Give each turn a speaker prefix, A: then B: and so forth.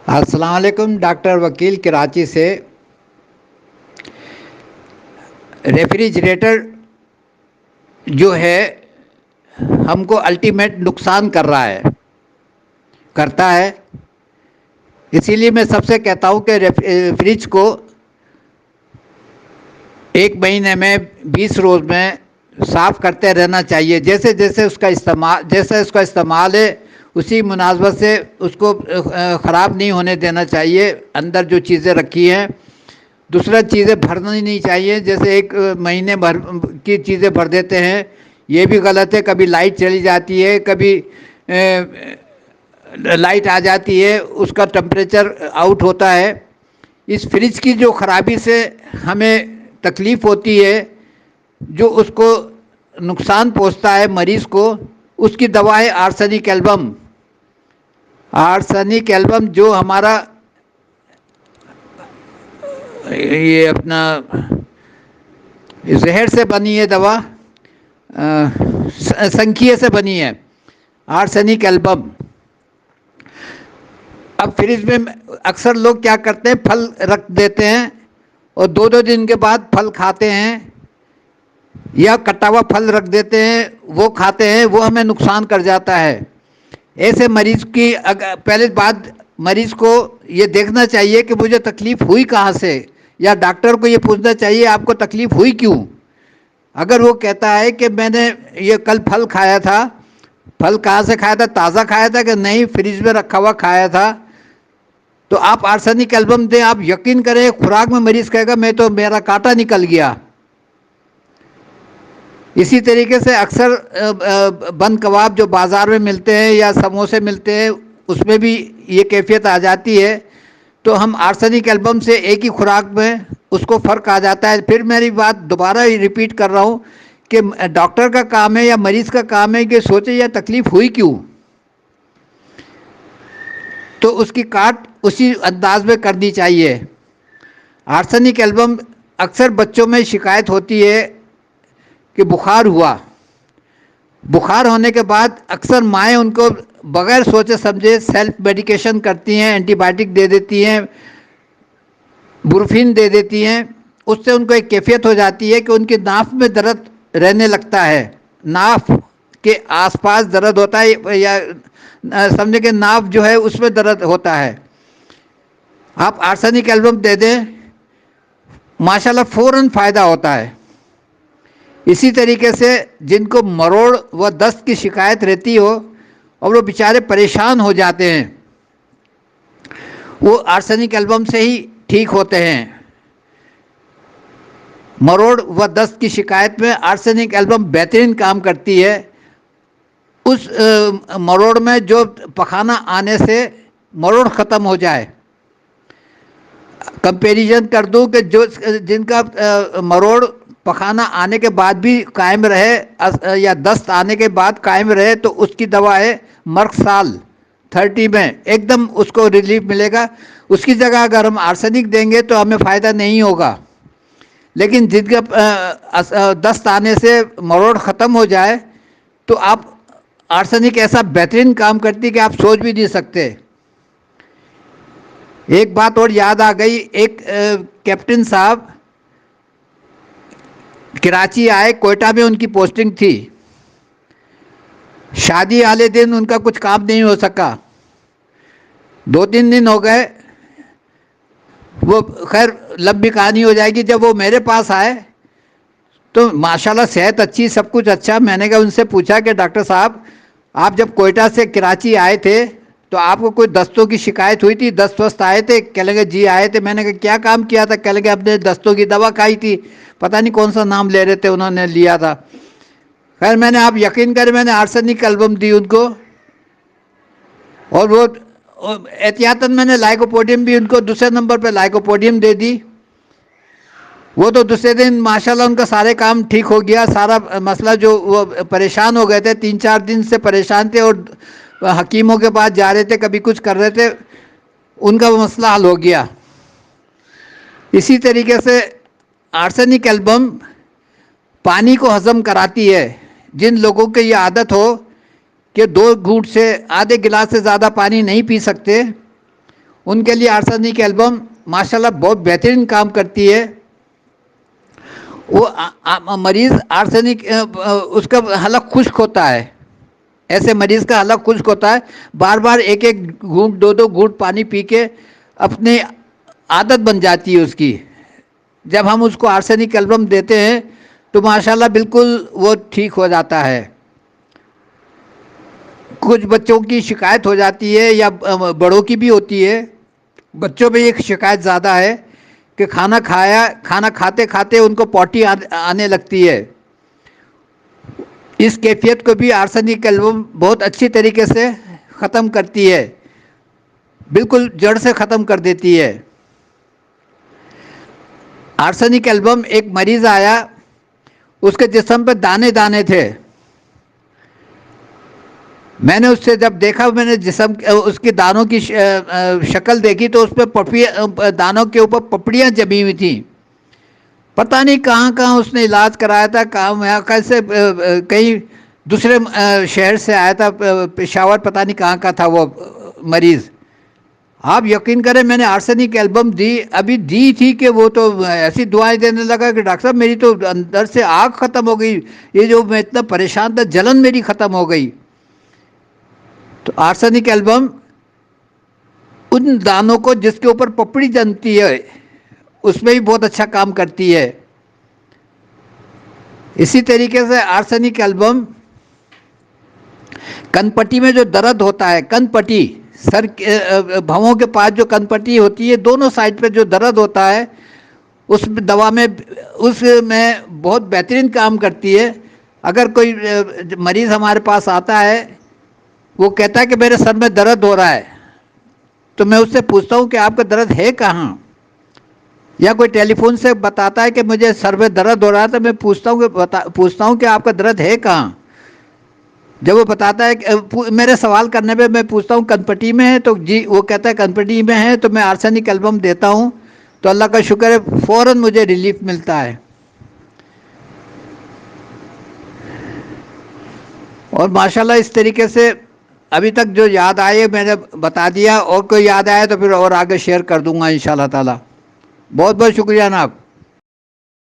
A: अस्सलाम वालेकुम। डॉक्टर वकील कराची से। रेफ्रिजरेटर जो है हमको अल्टीमेट नुकसान कर रहा है, करता है। इसीलिए मैं सबसे कहता हूँ कि फ्रिज को एक महीने में 20 रोज़ में साफ़ करते रहना चाहिए। जैसे जैसे उसका इस्तेमाल है उसी मुनासबत से उसको ख़राब नहीं होने देना चाहिए। अंदर जो चीज़ें रखी हैं, दूसरा चीज़ें भरना ही नहीं चाहिए। जैसे एक महीने भर की चीज़ें भर देते हैं, ये भी गलत है। कभी लाइट चली जाती है, कभी लाइट आ जाती है, उसका टेम्परेचर आउट होता है। इस फ्रिज की जो ख़राबी से हमें तकलीफ़ होती है, जो उसको नुकसान पहुंचता है मरीज़ को, उसकी दवा है आर्सेनिक एल्बम। आर्सेनिक एल्बम जो हमारा ये अपना जहर से बनी है दवा, संखिए से बनी है आर्सेनिक एल्बम। अब फ्रिज में अक्सर लोग क्या करते हैं, फल रख देते हैं और 2-2 दिन के बाद फल खाते हैं, या कटा हुआ फल रख देते हैं, वो खाते हैं, वो हमें नुकसान कर जाता है। ऐसे मरीज की पहले बात, मरीज को ये देखना चाहिए कि मुझे तकलीफ़ हुई कहाँ से, या डॉक्टर को ये पूछना चाहिए आपको तकलीफ़ हुई क्यों। अगर वो कहता है कि मैंने ये कल फल खाया था, फल कहाँ से खाया था, ताज़ा खाया था कि नहीं फ्रिज में रखा हुआ खाया था, तो आप आर्सेनिक एल्बम दें। आप यकीन करें, खुराक में मरीज़ कहेगा मैं तो मेरा कांटा निकल गया। इसी तरीके से अक्सर बंद कबाब जो बाज़ार में मिलते हैं या समोसे मिलते हैं, उसमें भी ये कैफियत आ जाती है। तो हम आर्सेनिक एल्बम से एक ही खुराक में उसको फ़र्क आ जाता है। फिर मेरी बात दोबारा रिपीट कर रहा हूँ कि डॉक्टर का काम है या मरीज़ का काम है कि सोचे यह तकलीफ़ हुई क्यों, तो उसकी काट उसी अंदाज में करनी चाहिए। आर्सेनिक एल्बम अक्सर बच्चों में शिकायत होती है कि बुखार हुआ, बुखार होने के बाद अक्सर माएँ उनको बग़ैर सोचे समझे सेल्फ मेडिकेशन करती हैं, एंटीबायोटिक दे देती हैं, बुरफिन दे देती हैं। उससे उनको एक कैफियत हो जाती है कि उनकी नाफ में दर्द रहने लगता है, नाफ के आसपास दर्द होता है, या समझे कि नाफ जो है उसमें दर्द होता है। आप आर्सेनिक एल्बम दे दें, माशाल्लाह फ़ौरन फ़ायदा होता है। इसी तरीके से जिनको मरोड़ व दस्त की शिकायत रहती हो और वो बेचारे परेशान हो जाते हैं, वो आर्सेनिक एल्बम से ही ठीक होते हैं। मरोड़ व दस्त की शिकायत में आर्सेनिक एल्बम बेहतरीन काम करती है। उस मरोड़ में जो पखाना आने से मरोड़ ख़त्म हो जाए, कंपैरिजन कर दूं कि जो जिनका मरोड़ पखाना आने के बाद भी कायम रहे या दस्त आने के बाद कायम रहे, तो उसकी दवा है मर्कसाल 30 में, एकदम उसको रिलीफ मिलेगा। उसकी जगह अगर हम आर्सेनिक देंगे तो हमें फ़ायदा नहीं होगा। लेकिन जिनका दस्त आने से मरोड़ ख़त्म हो जाए, तो आप आर्सेनिक ऐसा बेहतरीन काम करती कि आप सोच भी नहीं सकते। एक बात और याद आ गई, एक कैप्टन साहब कराची आए, कोयटा में उनकी पोस्टिंग थी। शादी वाले दिन उनका कुछ काम नहीं हो सका, 2-3 दिन हो गए, वो खैर लंबी कहानी हो जाएगी। जब वो मेरे पास आए तो माशाल्लाह सेहत अच्छी, सब कुछ अच्छा। मैंने कहा, उनसे पूछा कि डॉक्टर साहब आप जब कोयटा से कराची आए थे तो आपको कोई दस्तों की शिकायत हुई थी, दस्त वस्त आए थे? कह लगे जी आए थे। मैंने कहा क्या काम किया था? कह लगे अपने दस्तों की दवा खाई थी, पता नहीं कौन सा नाम ले रहे थे, उन्होंने लिया था। खैर मैंने, आप यकीन करें, मैंने आर्सेनिक एल्बम दी उनको, और वो एहतियातन मैंने लाइकोपोडियम भी उनको दूसरे नंबर पे लाइकोपोडियम दे दी। वो तो दूसरे दिन माशाल्लाह उनका सारे काम ठीक हो गया। सारा मसला, जो वो परेशान हो गए थे, 3-4 दिन से परेशान थे और हकीमों के पास जा रहे थे, कभी कुछ कर रहे थे, उनका वो मसला हल हो गया। इसी तरीके से आर्सेनिक एल्बम पानी को हज़म कराती है। जिन लोगों की ये आदत हो कि 2 घूंट से आधे गिलास से ज़्यादा पानी नहीं पी सकते, उनके लिए आर्सेनिक एल्बम माशाल्लाह बहुत बेहतरीन काम करती है। वो मरीज़ आर्सेनिक उसका हलक खुश्क होता है, ऐसे मरीज़ का हलक खुश्क होता है, बार बार एक एक घूंट दो दो घूंट पानी पी के अपनी आदत बन जाती है उसकी। जब हम उसको आर्सेनिक एल्बम देते हैं तो माशाल्लाह बिल्कुल वो ठीक हो जाता है। कुछ बच्चों की शिकायत हो जाती है या बड़ों की भी होती है, बच्चों में एक शिकायत ज़्यादा है कि खाना खाते खाते उनको पॉटी आने लगती है। इस कैफियत को भी आर्सेनिक एल्बम बहुत अच्छी तरीके से ख़त्म करती है, बिल्कुल जड़ से ख़त्म कर देती है। आर्सेनिक एल्बम एक मरीज़ आया, उसके जिस्म पे दाने दाने थे। मैंने उससे जब देखा, मैंने जिस्म उसकी दानों की शक्ल देखी तो उस पर दानों के ऊपर पपड़ियाँ जमी हुई थी। पता नहीं कहाँ कहाँ उसने इलाज कराया था, कहाँ कैसे कहीं दूसरे शहर से आया था, पेशावर पता नहीं कहाँ का था वो मरीज़। आप यकीन करें मैंने आर्सेनिक एल्बम दी, अभी दी थी कि वो तो ऐसी दुआएं देने लगा कि डॉक्टर साहब मेरी तो अंदर से आग ख़त्म हो गई, ये जो मैं इतना परेशान था जलन मेरी ख़त्म हो गई। तो आर्सेनिक एल्बम उन दानों को जिसके ऊपर पपड़ी जमती है उसमें भी बहुत अच्छा काम करती है। इसी तरीके से आर्सेनिक एल्बम कनपट्टी में जो दर्द होता है, कनपट्टी सर भवों के पास जो कनपट्टी होती है दोनों साइड पे जो दर्द होता है, उस दवा में उसमें बहुत बेहतरीन काम करती है। अगर कोई मरीज़ हमारे पास आता है, वो कहता है कि मेरे सर में दर्द हो रहा है, तो मैं उससे पूछता हूँ कि आपका दर्द है कहाँ, या कोई टेलीफोन से बताता है कि मुझे सर में दर्द हो रहा है, तो मैं पूछता हूँ कि आपका दर्द है कहाँ। जब वो बताता है, मेरे सवाल करने पे मैं पूछता हूँ कनपट्टी में है, तो जी वो कहता है कनपट्टी में है, तो मैं आर्सेनिक एल्बम देता हूँ, तो अल्लाह का शुक्र है फ़ौरन मुझे रिलीफ मिलता है। और माशाल्लाह इस तरीके से अभी तक जो याद आए मैंने बता दिया, और कोई याद आए तो फिर और आगे शेयर कर दूंगा इंशाल्लाह ताला। बहुत बहुत शुक्रिया जनाब।